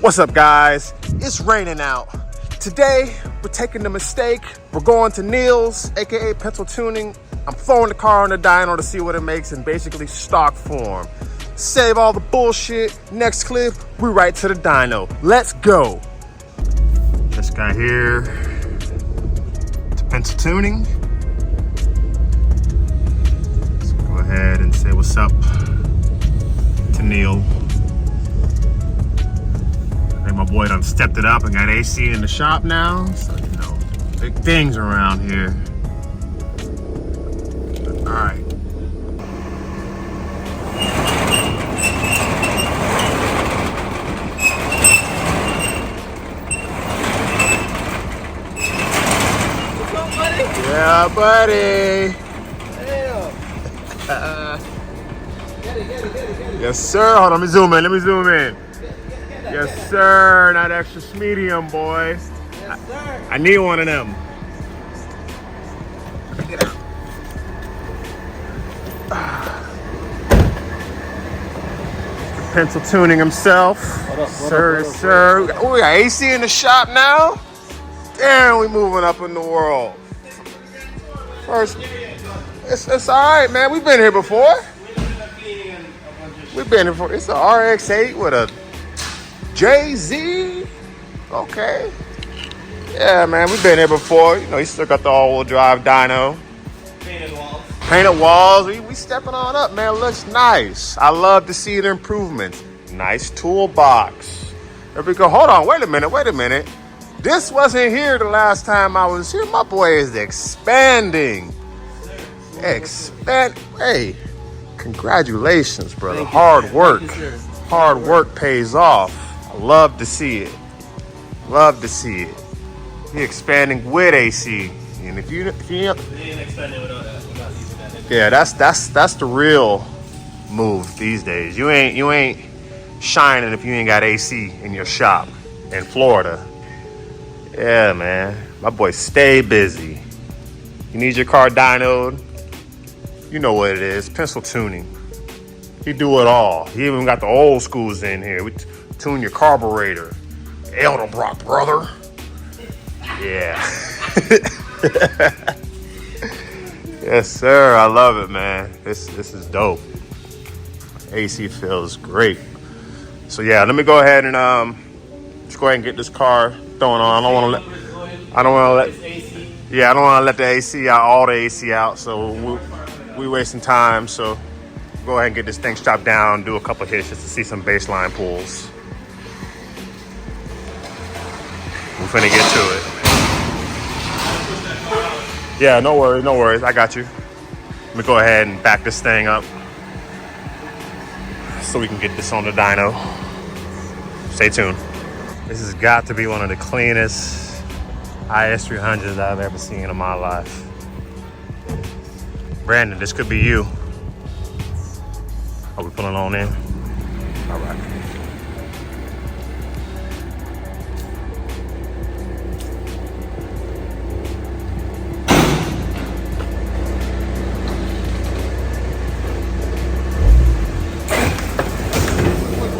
What's up, guys? It's raining out. Today, we're taking the mistake. We're going to Neil's, aka Pencil Tuning. I'm throwing the car on the dyno to see what it makes in basically stock form. Save all the bullshit. Next clip, we right to the dyno. Let's go. This guy here to Pencil Tuning. Let's go ahead and say what's up to Neil. My boy done stepped it up and got AC in the shop now. So, you know, big things around here. All right. What's up, buddy? Yeah, buddy. Damn. Get it. Yes, sir. Hold on, let me zoom in. Yes, sir. Not extra medium, boy. Yes, sir. I need one of them. Pencil Tuning himself. What up, Sir. Oh, we got AC in the shop now. Damn, we moving up in the world. First, it's all right, man. We've been here before. We've been here before. It's a RX-8 with a JZ. Okay. Yeah, man, we've been here before. You know, he still got the all-wheel drive dyno. Painted walls. We stepping on up, man. Looks nice. I love to see the improvements. Nice toolbox. There we go. Hold on. Wait a minute. This wasn't here the last time I was here. My boy is expanding. Hey, congratulations, brother. Hard work. Hard work pays off. I love to see it. He expanding with AC. And if you ain't expanding without that. yeah, that's the real move these days. You ain't shining if you ain't got AC in your shop in Florida. Yeah, man. My boy stay busy. You need your car dynoed. You know what it is. Pencil Tuning. He do it all. He even got the old schools in here. We tune your carburetor. Elderbrock, brother. Yeah. Yes, sir. I love it, man. This is dope. AC feels great. So yeah, let me go ahead and just go ahead and get this car thrown on. I don't want to let the AC out, all the AC out. So we wasting time. So go ahead and get this thing strapped down, do a couple hits just to see some baseline pulls. We're finna get to it. Yeah, no worries. I got you. Let me go ahead and back this thing up so we can get this on the dyno. Stay tuned. This has got to be one of the cleanest IS300s I've ever seen in my life. Brandon, this could be you. Are we pulling on in? All right.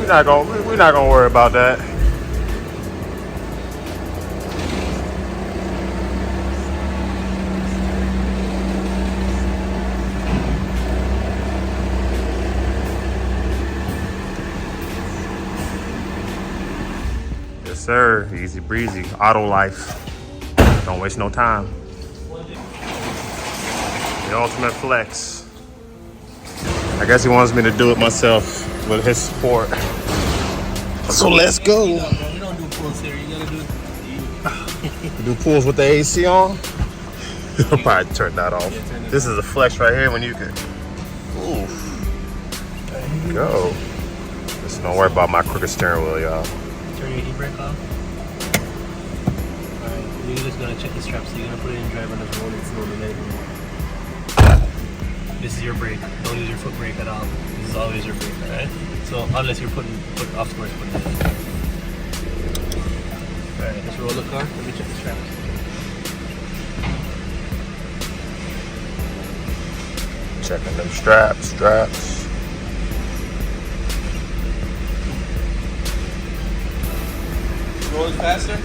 We're not gonna worry about that. Yes, sir. Easy breezy. Auto life. Don't waste no time. The ultimate flex. I guess he wants me to do it myself with his support. So let's go. We don't do pulls here. You gotta do it. Do pulls with the AC on? I'll probably turn that off. This is a flex right here when you can. Oof. There you go. Just don't worry about my crooked steering wheel, y'all. Turn your e-brake off. Alright, you're just gonna check the strap, so you're gonna put it in drive on the road and slowly let it move. This is your brake. Don't use your foot brake at all. This is always your brake, alright? So unless you're putting foot off course, put it in. Alright, let's roll the car. Let me check the straps. Checking them straps. roll it faster.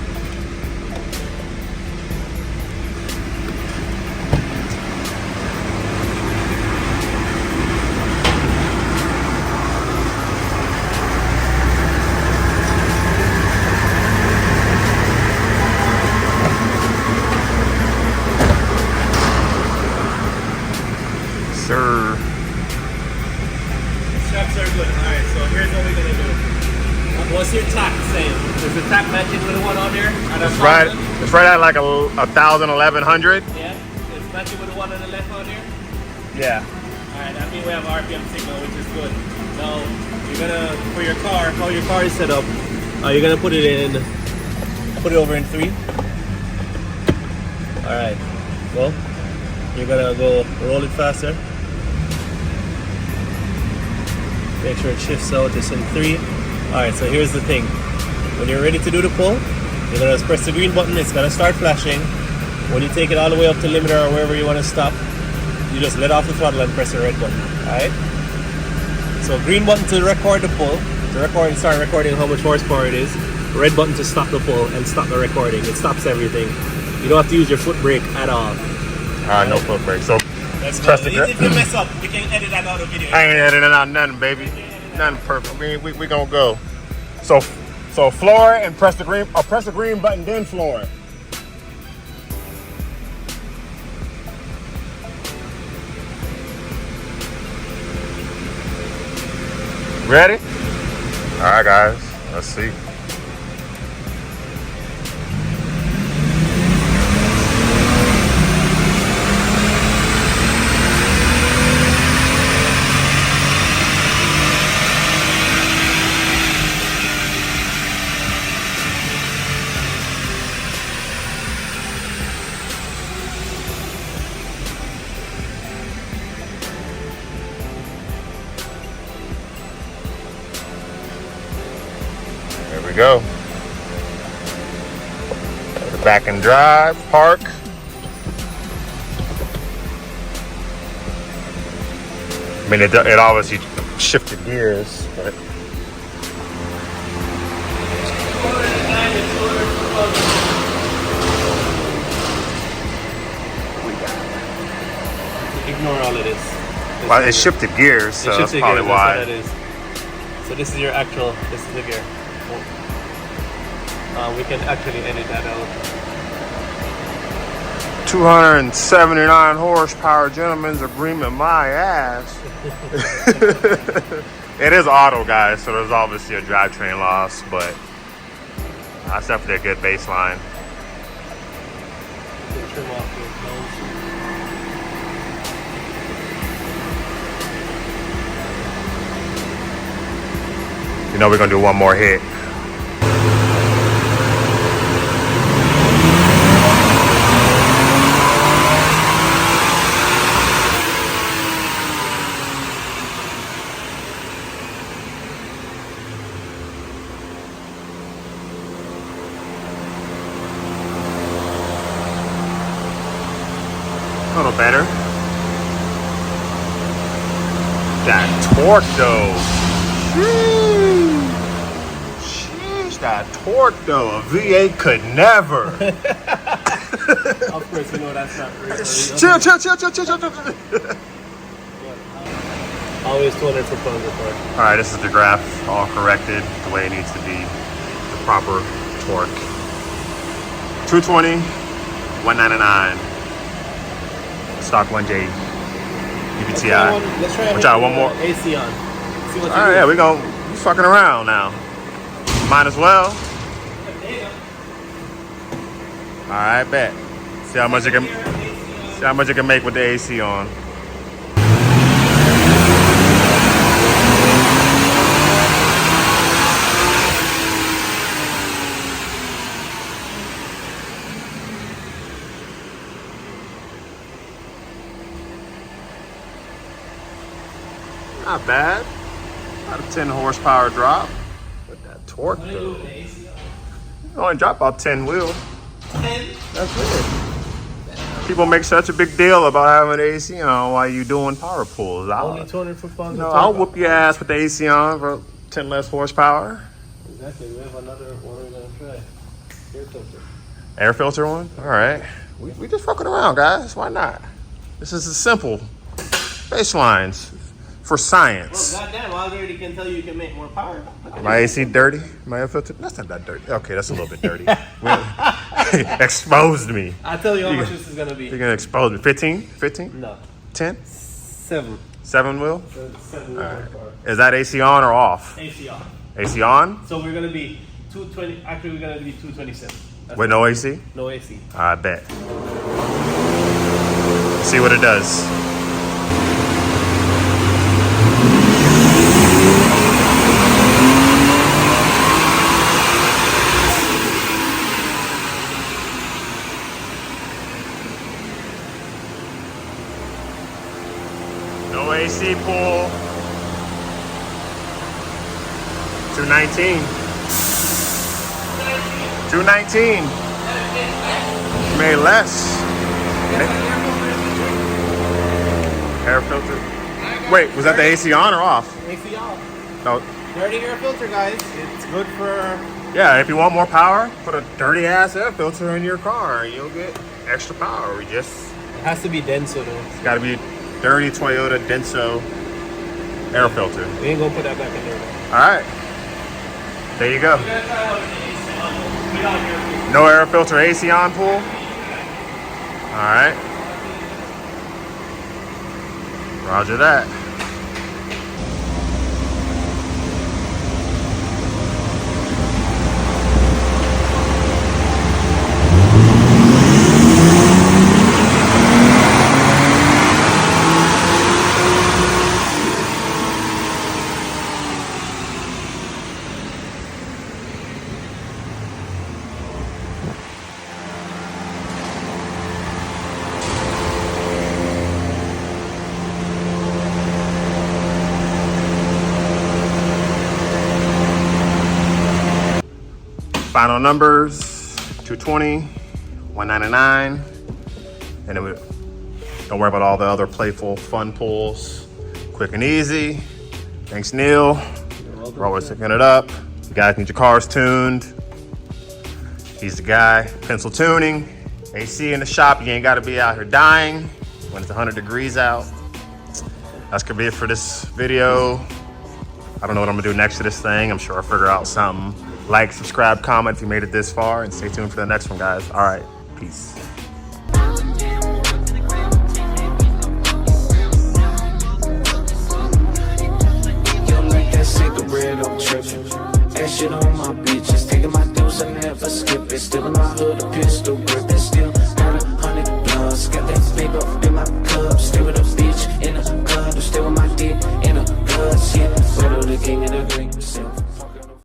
Sir. Straps are good. Alright, so here's what we're gonna do. What's your tack saying? Is the tack matching with the one on there? It's right at like 1,000, 1,100. Yeah, it's matching with the one on the left on here. Yeah. Alright, that means we have RPM signal, which is good. Now you're gonna, for your car, how your car is set up, you're gonna put it over in 3. Alright, well, you're gonna go roll it faster. Make sure it shifts out. It's in 3. Alright, so here's the thing. When you're ready to do the pull, you're going to press the green button. It's going to start flashing. When you take it all the way up to limiter or wherever you want to stop, you just let off the throttle and press the red button. Alright? So green button to record the pull. To record and start recording how much horsepower it is. Red button to stop the pull and stop the recording. It stops everything. You don't have to use your foot brake at all. Alright, no foot brake. So let's press go. the grip. If you mess up, we can edit that out of the video. I ain't editing out nothing, baby. Nothing perfect. We gonna go. So floor and press the green, or press the green button, then floor. Ready? All right, guys. Let's see. There we go. The back and drive, park. I mean, it obviously shifted gears, but. Ignore all of this. Well, it shifted gears, so that's probably why. That's what that is. So this is your actual, this is the gear. We can actually edit that out. 279 horsepower, gentlemen's agreement, my ass. It is auto, guys, so there's obviously a drivetrain loss, but that's definitely a good baseline. You can trim off your nose. You know we're gonna do one more hit. A little better. That torque though. Sheesh, that torque though. A V8 could never. Of course, you know that's not real. Chill. Always 200 foot-pounds of torque. All right, this is the graph, all corrected the way it needs to be. The proper torque. 220, 199. Stock 1J UBTI. Let's try one more. AC on. See what All right, yeah, we fucking around now. Might as well. All right, bet. See how much you can make with the AC on. Not bad. About a 10 horsepower drop. With that torque though. You only drop about 10 wheel. 10? That's it. People make such a big deal about having AC on while you doing power pulls. Only 200 foot-pounds. I'll whoop your ass with the AC on for 10 less horsepower. Exactly. We have another one we're gonna try. Air filter. Air filter one? All right. We just fucking around, guys. Why not? This is a simple baselines for science. Well, goddamn, I already can tell you can make more power. My AC dirty? My air filter? That's not that dirty. Okay, that's a little bit dirty. Exposed me. I'll tell you how much this is gonna be. You're gonna expose me. 15? 15? No. 10? 7. 7 wheel? 7 All right. Is that AC on or off? AC on. AC on? So we're gonna be 220. Actually, we're gonna be 227. With no AC? No AC. I bet. See what it does. No AC pull. 219. 219. Made less. Air filter. Wait, was that the AC on or off? AC off. No. Dirty air filter, guys. It's good for. Yeah, if you want more power, put a dirty ass air filter in your car and you'll get extra power. It has to be Denso though. It's gotta be dirty Toyota Denso air filter. We ain't gonna put that back in there. Alright. There you go. We're gonna try out the AC on. Without air filter. No air filter AC on pool? Alright. Roger that. Final numbers, 220, 199, and don't worry about all the other playful, fun pulls. Quick and easy. Thanks, Neil. We're always hooking it up. You guys need your cars tuned. He's the guy. Pencil tuning, AC in the shop. You ain't got to be out here dying when it's 100 degrees out. That's gonna be it for this video. I don't know what I'm gonna do next to this thing. I'm sure I'll figure out something. Like, subscribe, comment if you made it this far, and stay tuned for the next one, guys. All right, peace. That shit on my bitches, taking my deals and never skip it. Still in my hood, a pistol grip.